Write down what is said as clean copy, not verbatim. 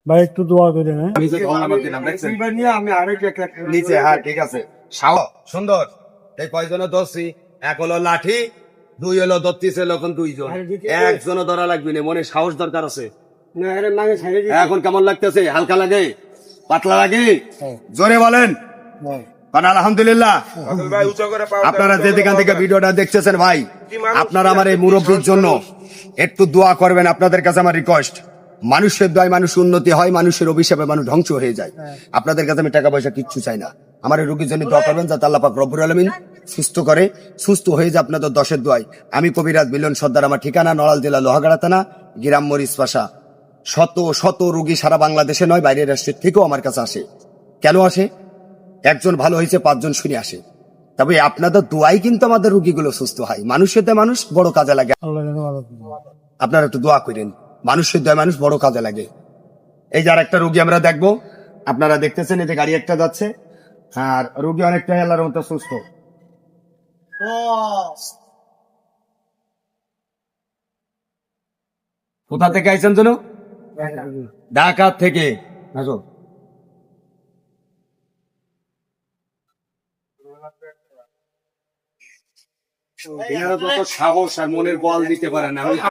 ভাই একটু দোয়া করে হ্যাঁ। আমি যে ধরলাম আর দিলাম, দেখছেন? এইবার নিয়ে আমি আরেক একটা নিচে, হ্যাঁ ঠিক আছে। সুন্দর। এই কয়জনে ধরছি? এক হলো লাঠি, দুই হলো ধরতিছে লোকন দুইজন। একজনও ধরা লাগবে না, মনে সাহস দরকার আছে। না আরে মানে ছেড়ে দিই এখন কেমন লাগতেছে? হালকা লাগে, পাতলা লাগে? জোরে বলেন। কারণ আলহামদুলিল্লাহ আপনারা যে যেখান থেকে ভিডিওটা দেখতেছেন ভাই, আপনারা আমার এই মুরব্বীর জন্য একটু দোয়া করবেন। আপনাদের কাছে আমার রিকোয়েস্ট, মানুষের দোয়ায় মানুষ উন্নতি হয়, মানুষের অভিশাপে মানুষ ধ্বংস হয়ে যায়। আপনাদের কাছে আমি টাকা পয়সা কিচ্ছু চাই না। আমার এই রোগীর জন্য দোয়া করবেন যাতে আল্লাহ পাক রব্বুল আলামিন সুস্থ করে, সুস্থ হয়ে যায় আপনাদের দশের দোয়ায়। আমি কবিরাজ মিলন সর্দার, আমার ঠিকানা নড়াইল জেলা লোহাগাড়া থানা, গ্রাম মরিচ পাশা। শত শত রোগী সারা বাংলাদেশে নয়, বাইরের রাষ্ট্রের থেকেও আমার কাছে আসে। কেন আসে? একজন ভালো হয়েছে, পাঁচজন শুনে আসে। তবে আপনাদের দোয়াই কিন্তু আমাদের রোগীগুলো সুস্থ হয়। মানুষের দোয়া মানুষ বড় কাজে লাগে। আল্লাহ যেন ভালো করে। আপনারা একটু দোয়া করেন, মানুষের দোয়া মানুষ বড় কাজে লাগে। এই যে আর একটা রোগী আমরা দেখবো, আপনারা দেখতেছেন এই যে গাড়ি একটা যাচ্ছে, আর রোগী অনেকটাই আল্লাহর মতো সুস্থ। কোথা থেকে আইছেন যেন? ঢাকা থেকে। আসো। এনারা তো সাহস আর মনের বল দিতে পারে না।